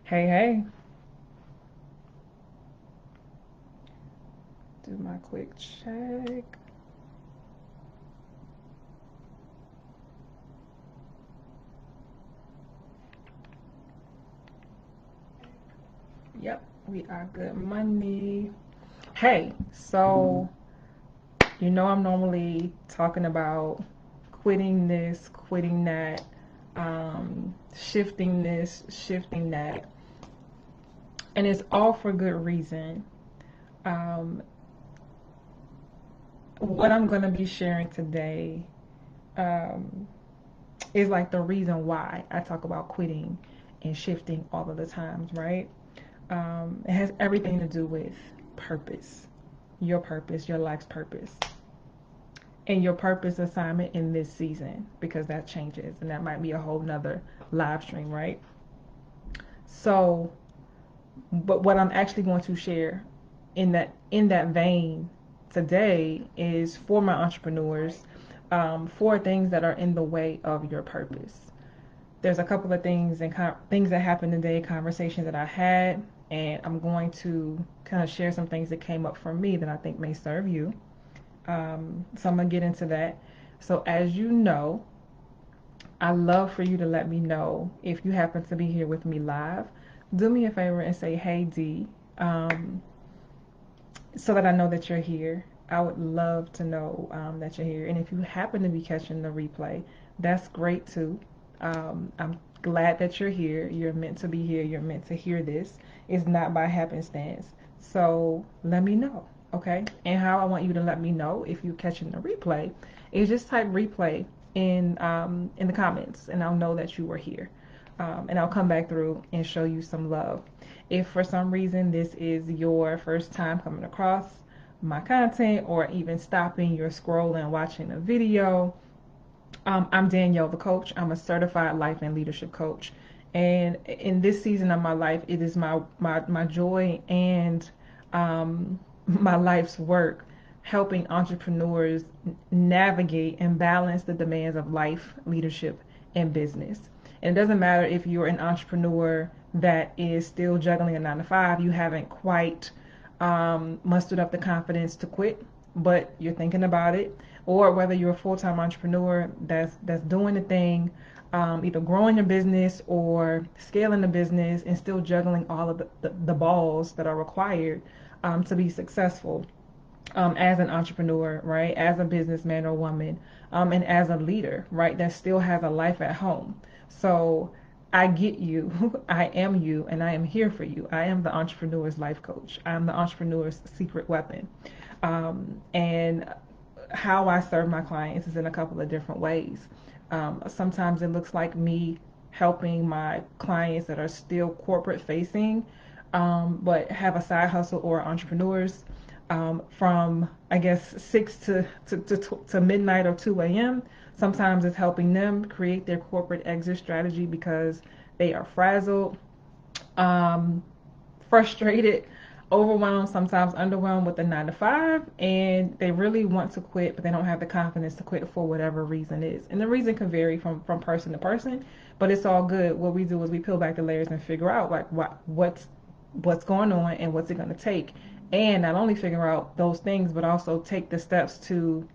Hey, hey, do my quick check. Yep, we are good Monday. Hey, so I'm normally talking about quitting this, quitting that, shifting this, shifting that, and it's all for good reason. Um, what I'm going to be sharing today um, is like the reason why I talk about quitting and shifting all of the times, right? It has everything to do with purpose, your life's purpose, and your purpose assignment in this season because that changes and that might be a whole nother live stream, right? So, but what I'm actually going to share in that vein today is for my entrepreneurs, for things that are in the way of your purpose. There's a couple of things and things that happened today, conversations that I had, and I'm going to kind of share some things that came up for me that I think may serve you. So I'm gonna get into that. So as you know, I love for you to let me know if you happen to be here with me live. Do me a favor and say, "Hey D," um, so that I know that you're here. I would love to know that you're here. And if you happen to be catching the replay, that's great too. I'm glad that you're here. You're meant to be here. You're meant to hear this. It's not by happenstance. So let me know, okay? And how I want you to let me know if you're catching the replay is just type replay in the comments, and I'll know that you were here. And I'll come back through and show you some love. If for some reason this is your first time coming across my content or even stopping your scroll and watching a video, I'm Danielle the coach. I'm a certified life and leadership coach. And in this season of my life, it is my joy and my life's work helping entrepreneurs navigate and balance the demands of life, leadership, and business. And it doesn't matter if you're an entrepreneur that is still juggling a 9 to 5, you haven't quite mustered up the confidence to quit, but you're thinking about it, or whether you're a full-time entrepreneur that's doing the thing, either growing your business or scaling the business and still juggling all of the balls that are required to be successful as an entrepreneur, right? As a businessman or woman, and as a leader, right? That still has a life at home. So I get you. I am you, and I am here for you. I am the entrepreneur's life coach. I'm the entrepreneur's secret weapon. And how I serve my clients is in a couple of different ways. Sometimes it looks like me helping my clients that are still corporate facing, but have a side hustle or entrepreneurs from I guess 6 to midnight or 2 a.m. Sometimes it's helping them create their corporate exit strategy because they are frazzled, um, frustrated, overwhelmed, sometimes underwhelmed with the 9 to 5, and they really want to quit, but they don't have the confidence to quit for whatever reason is. And the reason can vary from person to person, but it's all good. What we do is we peel back the layers and figure out like what's going on and what's it going to take, and not only figure out those things, but also take the steps to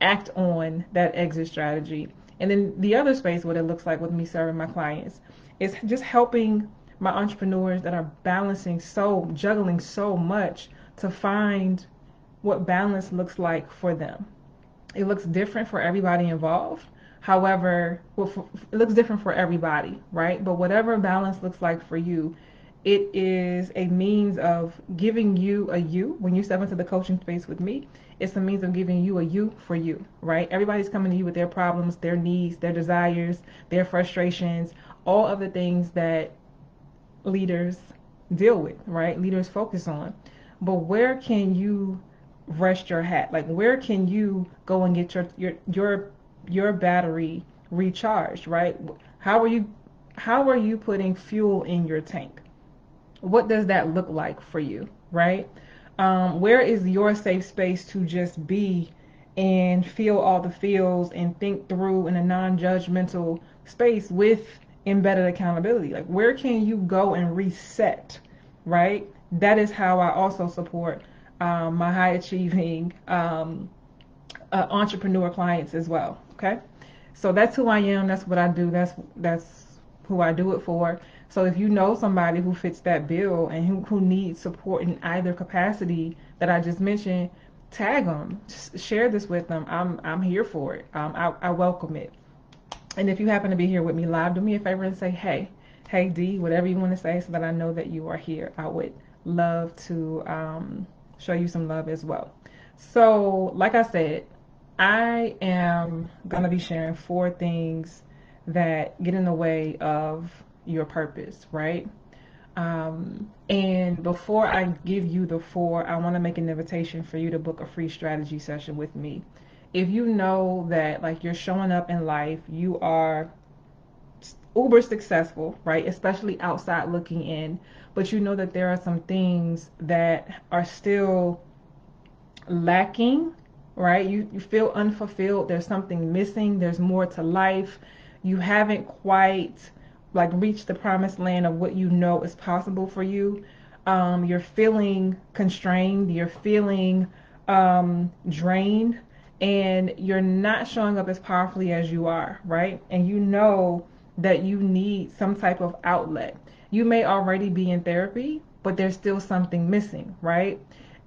act on that exit strategy. And then the other space, what it looks like with me serving my clients, is just helping my entrepreneurs that are juggling so much to find what balance looks like for them. It looks different for everybody involved. However, it looks different for everybody, right? But whatever balance looks like for you, it is a means of giving you a you. When you step into the coaching space with me, it's a means of giving you a you for you, right? Everybody's coming to you with their problems, their needs, their desires, their frustrations, all of the things that leaders deal with, right? Leaders focus on. But where can you rest your hat? Like where can you go and get your battery recharged, right? How are you how are you putting fuel in your tank? What does that look like for you, right? Where is your safe space to just be and feel all the feels and think through in a non-judgmental space with embedded accountability. Like, where can you go and reset, right? That is how I also support my high achieving entrepreneur clients as well. Okay, so that's who I am. That's what I do. That's who I do it for. So if you know somebody who fits that bill and who needs support in either capacity that I just mentioned, tag them. Just share this with them. I'm here for it. I welcome it. And if you happen to be here with me live, do me a favor and say, hey D, whatever you want to say, so that I know that you are here. I would love to show you some love as well. So, like I said, I am going to be sharing 4 things that get in the way of your purpose, right? And before I give you the 4, I want to make an invitation for you to book a free strategy session with me. If you know that, like, you're showing up in life, you are uber successful, right? Especially outside looking in, but you know that there are some things that are still lacking, right? You feel unfulfilled. There's something missing. There's more to life. You haven't quite like reached the promised land of what you know is possible for you. You're feeling constrained. You're feeling drained, and you're not showing up as powerfully as you are, right? And you know that you need some type of outlet. You may already be in therapy, but there's still something missing, right?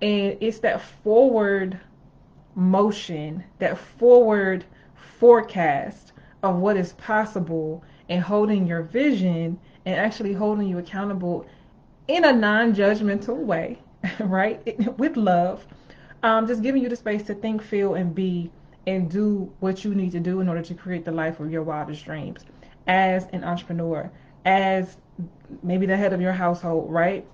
And it's that forward motion, that forward forecast of what is possible, and holding your vision and actually holding you accountable in a non-judgmental way, right? With love, just giving you the space to think, feel, and be, and do what you need to do in order to create the life of your wildest dreams as an entrepreneur, as maybe the head of your household, right?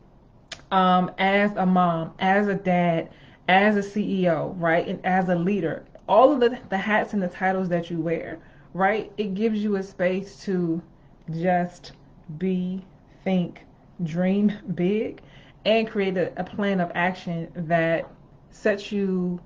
As a mom, as a dad, as a CEO, right? And as a leader, all of the hats and the titles that you wear, right? It gives you a space to just be, think, dream big, and create a plan of action that sets you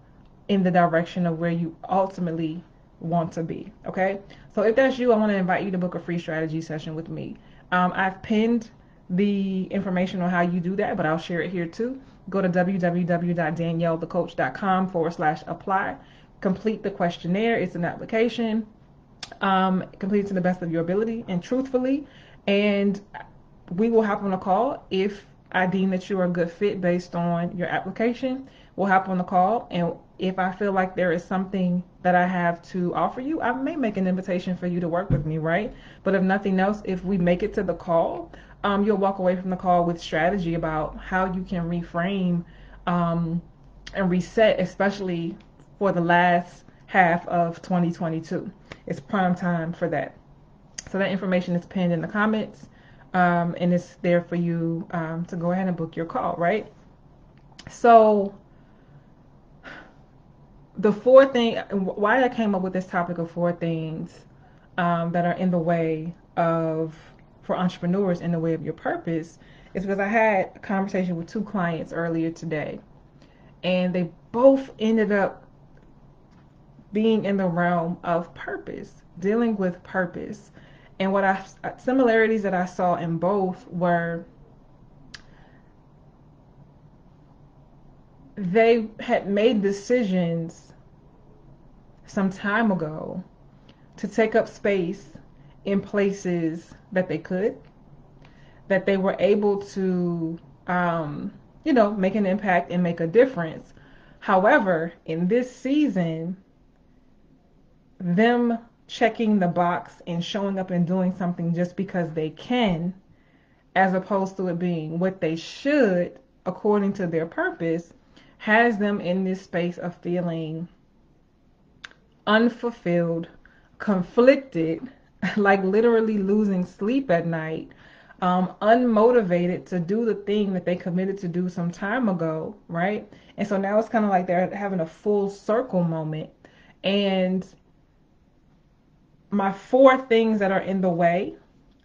in the direction of where you ultimately want to be. Okay, so if that's you, I want to invite you to book a free strategy session with me. I've pinned the information on how you do that, but I'll share it here too. Go to www.daniellethecoach.com/apply. Complete the questionnaire. It's an application. Complete it to the best of your ability and truthfully, and we will hop on a call if I deem that you are a good fit based on your application. We'll hop on the call, and if I feel like there is something that I have to offer you, I may make an invitation for you to work with me, right? But if nothing else, if we make it to the call, you'll walk away from the call with strategy about how you can reframe and reset, especially for the last half of 2022. It's prime time for that. So that information is pinned in the comments, and it's there for you to go ahead and book your call, right? So the 4 thing, why I came up with this topic of 4 things that are in the way of, for entrepreneurs, in the way of your purpose, is because I had a conversation with 2 clients earlier today, and they both ended up being in the realm of purpose, dealing with purpose. And similarities that I saw in both were they had made decisions some time ago to take up space in places that they could, that they were able to, make an impact and make a difference. However, in this season, them checking the box and showing up and doing something just because they can, as opposed to it being what they should according to their purpose, has them in this space of feeling unfulfilled, conflicted, like literally losing sleep at night, unmotivated to do the thing that they committed to do some time ago, right? And so now it's kind of like they're having a full circle moment. And my 4 things that are in the way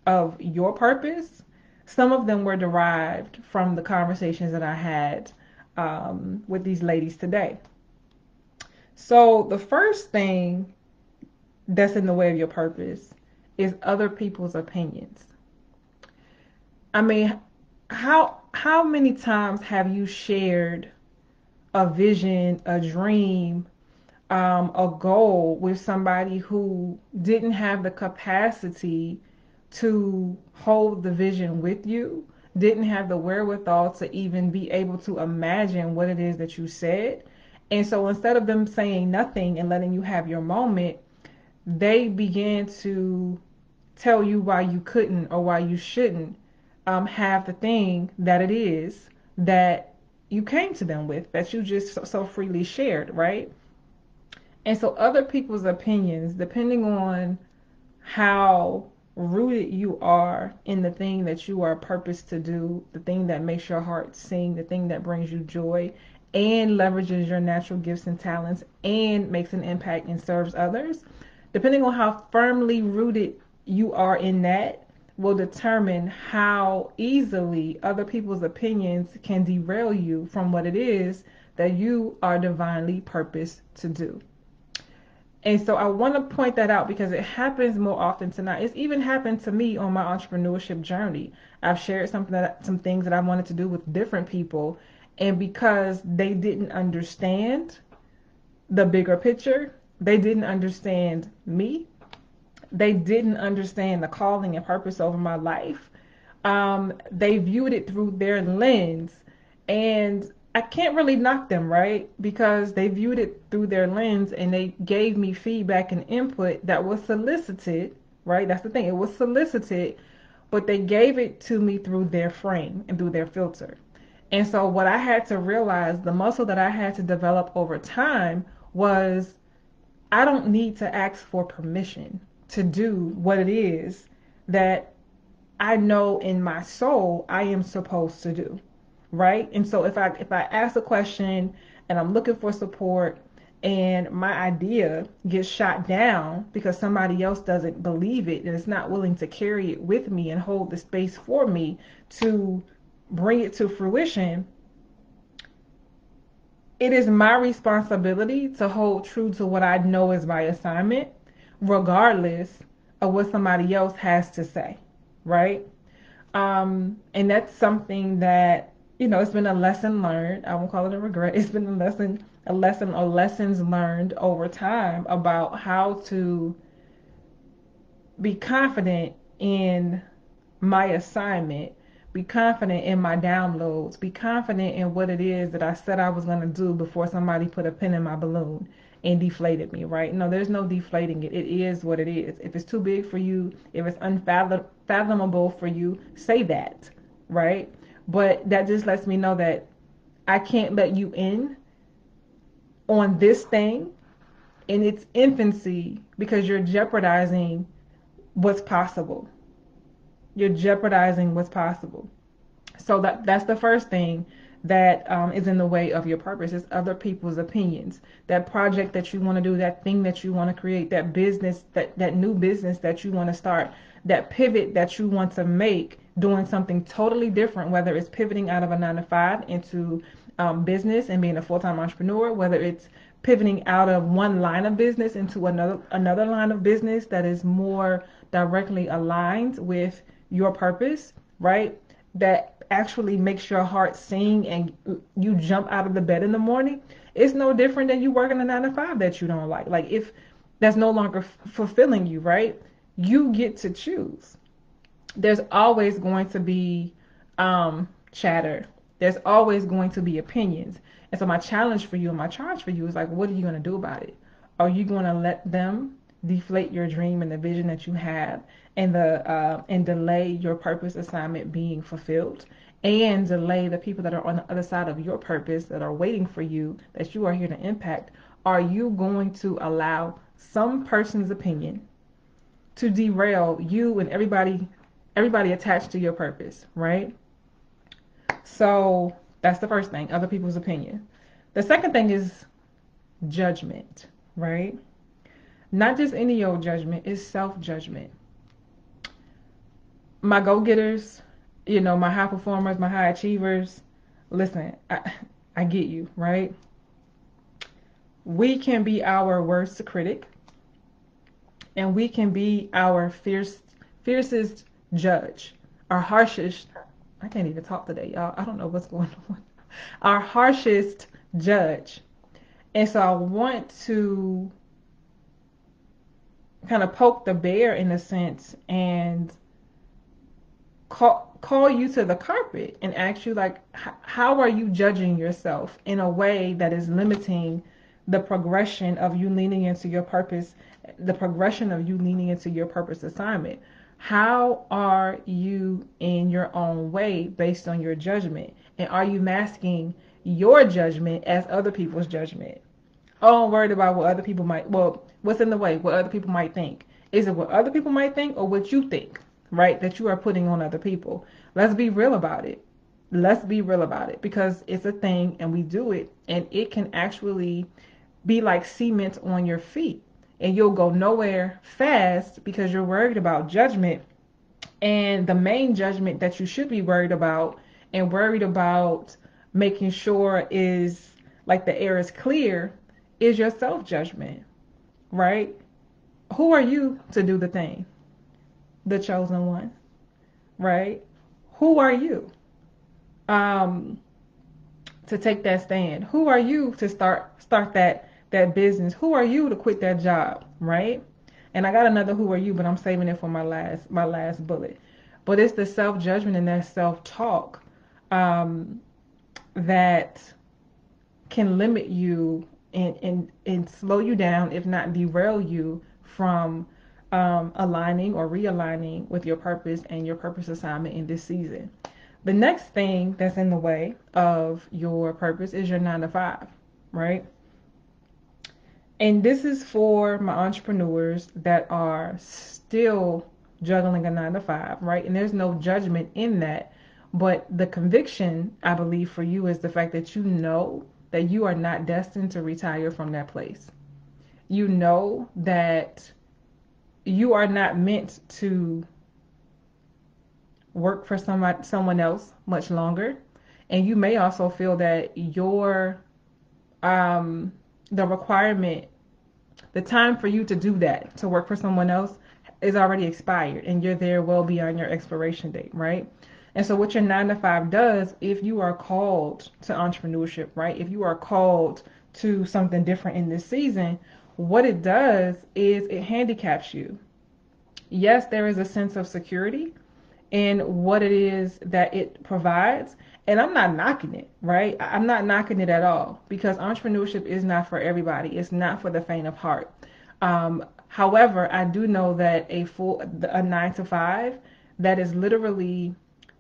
of your purpose, some of them were derived from the conversations that I had with these ladies today. So the first thing that's in the way of your purpose is other people's opinions. I mean, how many times have you shared a vision, a dream, a goal with somebody who didn't have the capacity to hold the vision with you, didn't have the wherewithal to even be able to imagine what it is that you said? And so instead of them saying nothing and letting you have your moment, they began to tell you why you couldn't or why you shouldn't have the thing that it is that you came to them with, that you just so freely shared, right? And so other people's opinions, depending on how rooted you are in the thing that you are purposed to do, the thing that makes your heart sing, the thing that brings you joy and leverages your natural gifts and talents and makes an impact and serves others, depending on how firmly rooted you are in that, will determine how easily other people's opinions can derail you from what it is that you are divinely purposed to do. And so I want to point that out because it happens more often tonight. It's even happened to me on my entrepreneurship journey. I've shared some things that I wanted to do with different people, and because they didn't understand the bigger picture, they didn't understand me, they didn't understand the calling and purpose over my life. They viewed it through their lens, and I can't really knock them, right? Because they viewed it through their lens and they gave me feedback and input that was solicited, right? That's the thing, it was solicited, but they gave it to me through their frame and through their filter. And so, what I had to realize, the muscle that I had to develop over time was I don't need to ask for permission to do what it is that I know in my soul I am supposed to do, right? And so if I ask a question and I'm looking for support and my idea gets shot down because somebody else doesn't believe it and is not willing to carry it with me and hold the space for me to bring it to fruition, it is my responsibility to hold true to what I know is my assignment, regardless of what somebody else has to say, right? And that's something that, it's been a lesson learned. I won't call it a regret. It's been a lesson or lessons learned over time about how to be confident in my assignment, be confident in my downloads, be confident in what it is that I said I was going to do before somebody put a pin in my balloon and deflated me, right? No, there's no deflating it. It is what it is. If it's too big for you, if it's unfathomable for you, say that, right? But that just lets me know that I can't let you in on this thing in its infancy because you're jeopardizing what's possible. You're jeopardizing what's possible. So that's the first thing that is in the way of your purpose, is other people's opinions. That project that you want to do, that thing that you want to create, that business, that new business that you want to start, that pivot that you want to make, doing something totally different, whether it's pivoting out of a 9-to-5 into business and being a full-time entrepreneur, whether it's pivoting out of one line of business into another line of business that is more directly aligned with your purpose, right? That actually makes your heart sing and you jump out of the bed in the morning. It's no different than you working a 9-to-5 that you don't like. Like, if that's no longer fulfilling you, right? You get to choose. There's always going to be chatter. There's always going to be opinions. And so my challenge for you and my charge for you is, like, what are you going to do about it? Are you going to let them deflate your dream and the vision that you have, and delay your purpose assignment being fulfilled, and delay the people that are on the other side of your purpose that are waiting for you, that you are here to impact? Are you going to allow some person's opinion to derail you and everybody attached to your purpose, right? So that's the first thing, other people's opinion. The second thing is judgment, right? Not just any old judgment, it's self-judgment. My go-getters, my high performers, my high achievers, listen, I get you, right? We can be our worst critic, and we can be our fiercest judge, our harshest. I can't even talk today, y'all. I don't know what's going on. Our harshest judge. And so I want to kind of poke the bear in a sense and call you to the carpet and ask you, like, how are you judging yourself in a way that is limiting the progression of you leaning into your purpose, the progression of you leaning into your purpose assignment? How are you in your own way based on your judgment? And are you masking your judgment as other people's judgment? Oh, I'm worried about what other people might, well, what's in the way, what other people might think. Is it what other people might think or what you think, right? That you are putting on other people. Let's be real about it. Let's be real about it, because it's a thing and we do it, and it can actually be like cement on your feet, and you'll go nowhere fast because you're worried about judgment. And the main judgment that you should be worried about and worried about making sure is like the air is clear is your self judgment, right? Who are you to do the thing? The chosen one, right? Who are you um, to take that stand? Who are you to start that business? Who are you to quit that job, right? And I got another who are you, but I'm saving it for my last bullet. But it's the self judgment and that self talk that can limit you and slow you down, if not derail you from aligning or realigning with your purpose and your purpose assignment in this season. The next thing that's in the way of your purpose is your 9 to 5, right? And this is for my entrepreneurs that are still juggling a 9 to 5, right? And there's no judgment in that. But the conviction, I believe, for you is the fact that you know that you are not destined to retire from that place. You know that you are not meant to work for someone else much longer. And you may also feel that the requirement, the time for you to do that, to work for someone else, is already expired and you're there well beyond your expiration date, right? And so what your 9 to 5 does, if you are called to entrepreneurship, right? If you are called to something different in this season, what it does is it handicaps you. Yes, there is a sense of security in what it is that it provides. And I'm not knocking it, right? I'm not knocking it at all, because entrepreneurship is not for everybody. It's not for the faint of heart. However, I do know that a 9 to 5 that is literally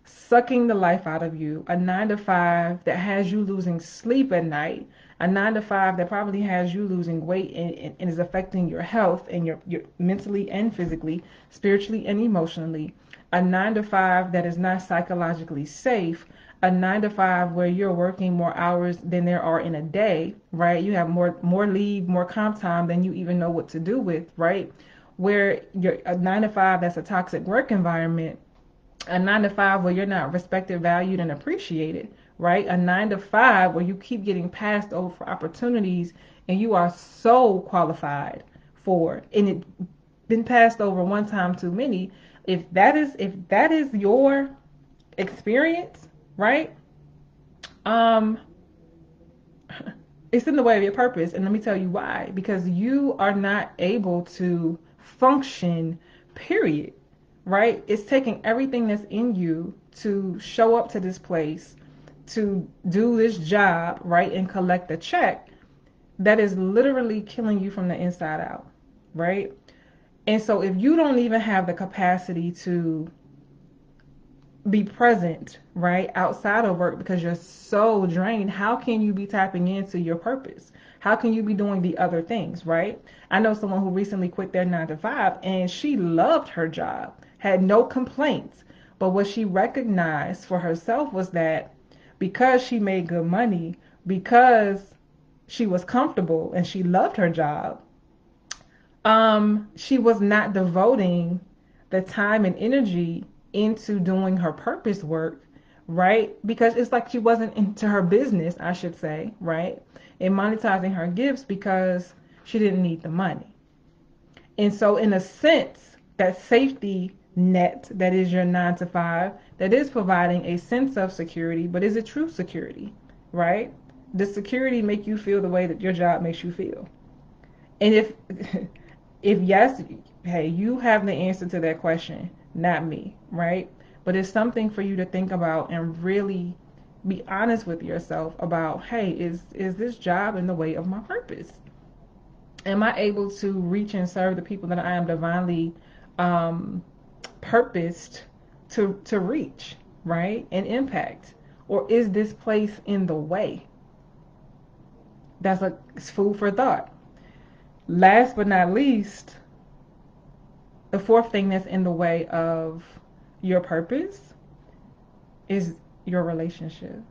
sucking the life out of you, a 9 to 5 that has you losing sleep at night, a 9 to 5 that probably has you losing weight and is affecting your health and your mentally and physically, spiritually and emotionally, a 9 to 5 that is not psychologically safe, a 9 to 5 where you're working more hours than there are in a day, right? You have more leave, more comp time than you even know what to do with, right? Where you're a 9 to 5 that's a toxic work environment, a 9 to 5 where you're not respected, valued, and appreciated, right? A 9 to 5 where you keep getting passed over for opportunities and you are so qualified for, and it been passed over one time too many. If that is your experience, right? It's in the way of your purpose, and let me tell you why. Because you are not able to function, period. Right? It's taking everything that's in you to show up to this place, to do this job, right, and collect a check that is literally killing you from the inside out, right? And so if you don't even have the capacity to be present, right, outside of work because you're so drained, how can you be tapping into your purpose? How can you be doing the other things, right? I know someone who recently quit their 9 to 5 and she loved her job, had no complaints. But what she recognized for herself was that because she made good money, because she was comfortable and she loved her job, she was not devoting the time and energy into doing her purpose work, right? Because it's like she wasn't into her business, I should say, right? And monetizing her gifts because she didn't need the money. And so in a sense, that safety net that is your 9 to 5, that is providing a sense of security, but is it true security, right? Does security make you feel the way that your job makes you feel? And if yes, hey, you have the answer to that question, not me, right? But it's something for you to think about and really be honest with yourself about, hey, is this job in the way of my purpose? Am I able to reach and serve the people that I am divinely um, purposed to reach, right? And impact? Or is this place in the way? That's a food for thought. Last but not least, the fourth thing that's in the way of your purpose is your relationship.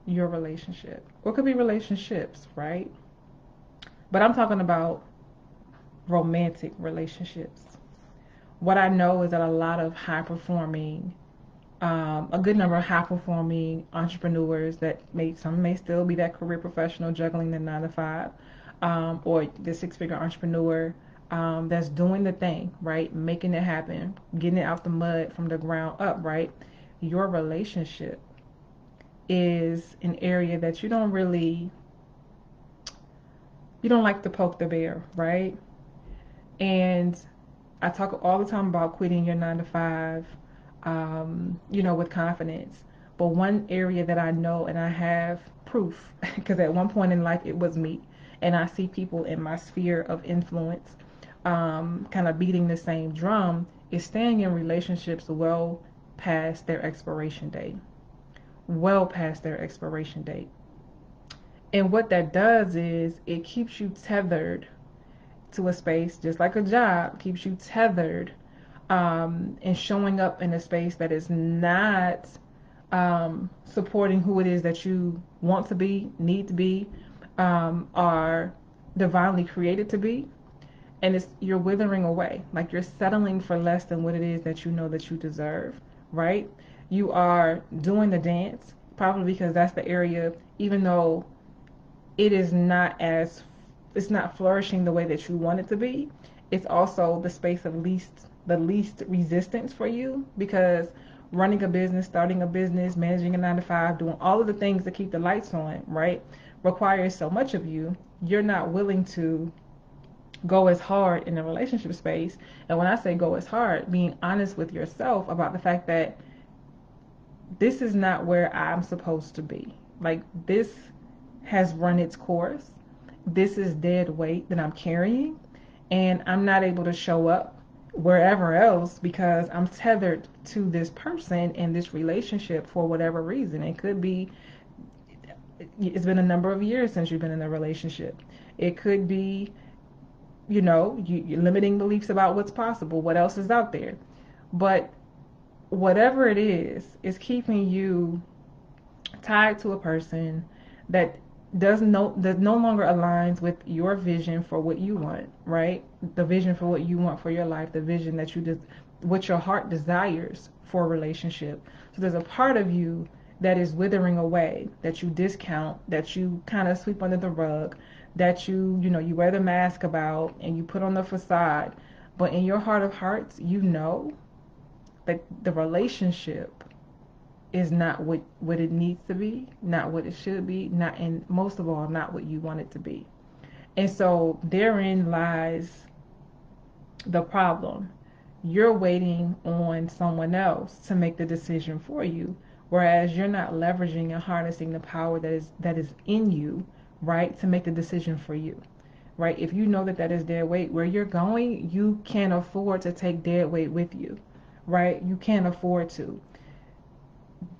Your relationship. What could be relationships, right? But I'm talking about romantic relationships. What I know is that a lot of high performing, a good number of high performing entrepreneurs that some may still be that career professional juggling the 9 to 5, or the 6-figure entrepreneur that's doing the thing, right? Making it happen, getting it out the mud from the ground up, right? Your relationship is an area that you don't like to poke the bear, right? And I talk all the time about quitting your 9 to 5, with confidence. But one area that I know and I have proof, because at one point in life it was me, and I see people in my sphere of influence kind of beating the same drum, is staying in relationships well past their expiration date. Well past their expiration date. And what that does is it keeps you tethered to a space, just like a job, keeps you tethered and showing up in a space that is not supporting who it is that you want to be, need to be, are divinely created to be. And you're withering away, like you're settling for less than what it is that you know that you deserve, right? You are doing the dance, probably because that's the area, even though it is not as it's not flourishing the way that you want it to be, it's also the space of the least resistance for you, because running a business, starting a business, managing a 9 to 5, doing all of the things to keep the lights on, right, requires so much of you. You're not willing to go as hard in the relationship space. And when I say go as hard, being honest with yourself about the fact that this is not where I'm supposed to be. Like, this has run its course. This is dead weight that I'm carrying, and I'm not able to show up wherever else because I'm tethered to this person and this relationship for whatever reason. It could be it's been a number of years since you've been in a relationship. It could be, you're limiting beliefs about what's possible, what else is out there. But whatever it is keeping you tied to a person that that no longer aligns with your vision for what you want, right? The vision for what you want for your life, the vision that what your heart desires for a relationship. So there's a part of you that is withering away, that you discount, that you kind of sweep under the rug, that you wear the mask about and you put on the facade. But in your heart of hearts, you know that the relationship is not what it needs to be, not what it should be, not, and most of all, not what you want it to be. And so therein lies the problem. You're waiting on someone else to make the decision for you, whereas you're not leveraging and harnessing the power that is in you, right, to make the decision for you. Right? If you know that is dead weight, where you're going, you can't afford to take dead weight with you. Right? You can't afford to.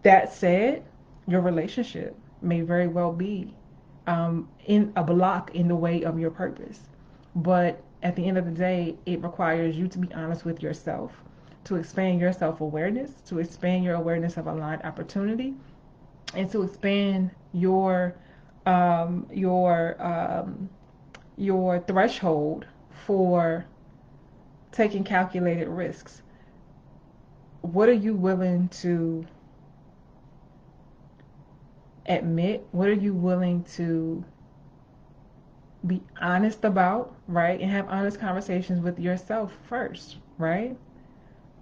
That said, your relationship may very well be in a block in the way of your purpose. But at the end of the day, it requires you to be honest with yourself, to expand your self-awareness, to expand your awareness of aligned opportunity, and to expand your threshold for taking calculated risks. What are you willing to admit? What are you willing to be honest about, right? And have honest conversations with yourself first, right?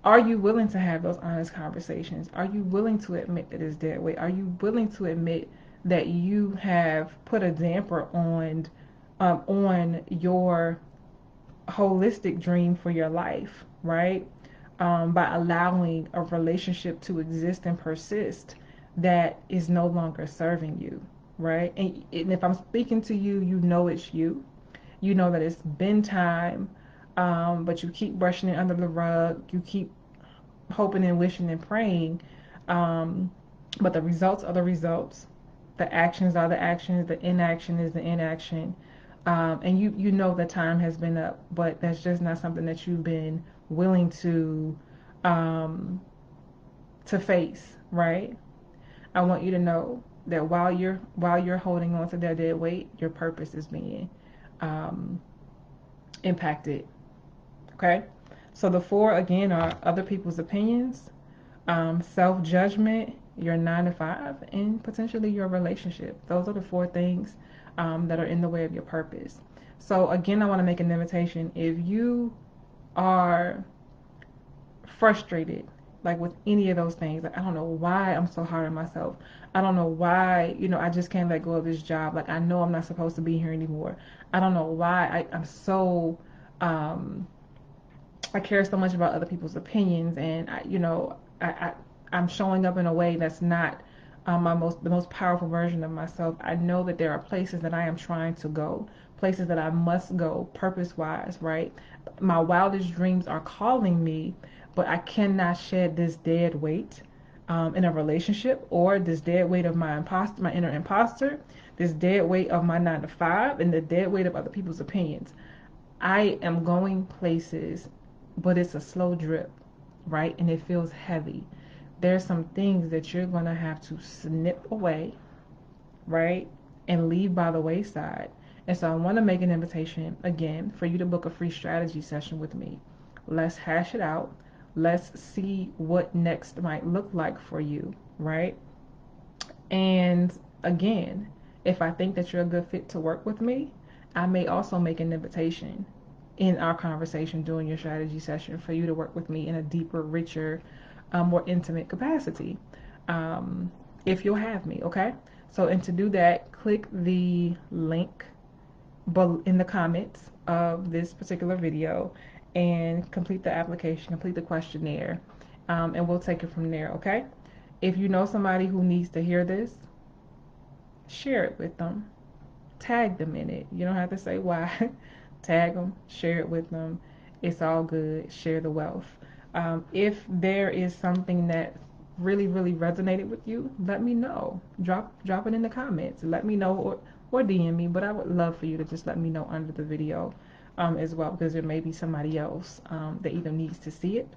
Are you willing to have those honest conversations? Are you willing to admit that it's dead weight? Are you willing to admit that you have put a damper on your holistic dream for your life, right? By allowing a relationship to exist and persist that is no longer serving you, right? And if I'm speaking to you, you know it's you. You know that it's been time, but you keep brushing it under the rug. You keep hoping and wishing and praying, but the results are the results. The actions are the actions. The inaction is the inaction. And you know the time has been up, but that's just not something that you've been willing to face, right? I want you to know that while you're holding on to that dead weight, your purpose is being um, impacted. Okay, so the four again are other people's opinions, self-judgment, your 9 to 5, and potentially your relationship. Those are the four things that are in the way of your purpose. So again, I want to make an invitation. If you are frustrated, like with any of those things, like I don't know why I'm so hard on myself. I don't know why, I just can't let go of this job. Like I know I'm not supposed to be here anymore. I don't know why I'm so I care so much about other people's opinions, and I'm showing up in a way that's not the most powerful version of myself. I know that there are places that I am trying to go, places that I must go, purpose wise, right? My wildest dreams are calling me, but I cannot shed this dead weight in a relationship, or this dead weight of my inner imposter, this dead weight of my 9 to 5, and the dead weight of other people's opinions. I am going places, but it's a slow drip, right? And it feels heavy. There's some things that you're going to have to snip away, right? And leave by the wayside. And so I want to make an invitation again for you to book a free strategy session with me. Let's hash it out. Let's see what next might look like for you, right? And again, if I think that you're a good fit to work with me, I may also make an invitation in our conversation during your strategy session for you to work with me in a deeper, richer, more intimate capacity. If you'll have me, okay? So, and to do that, click the link in the comments of this particular video and complete the application, complete the questionnaire, and we'll take it from there, okay? If you know somebody who needs to hear this, share it with them. Tag them in it. You don't have to say why. Tag them, share it with them. It's all good. Share the wealth. If there is something that really, really resonated with you, let me know. Drop it in the comments. Let me know, or DM me. But I would love for you to just let me know under the video as well, because there may be somebody else that either needs to see it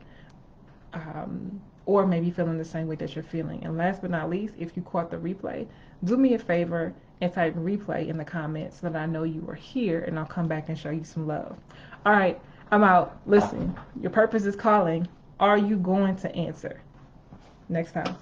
or maybe feeling the same way that you're feeling. And last but not least, if you caught the replay, do me a favor and type replay in the comments so that I know you were here, and I'll come back and show you some love. All right, I'm out. Listen, your purpose is calling. Are you going to answer? Next time.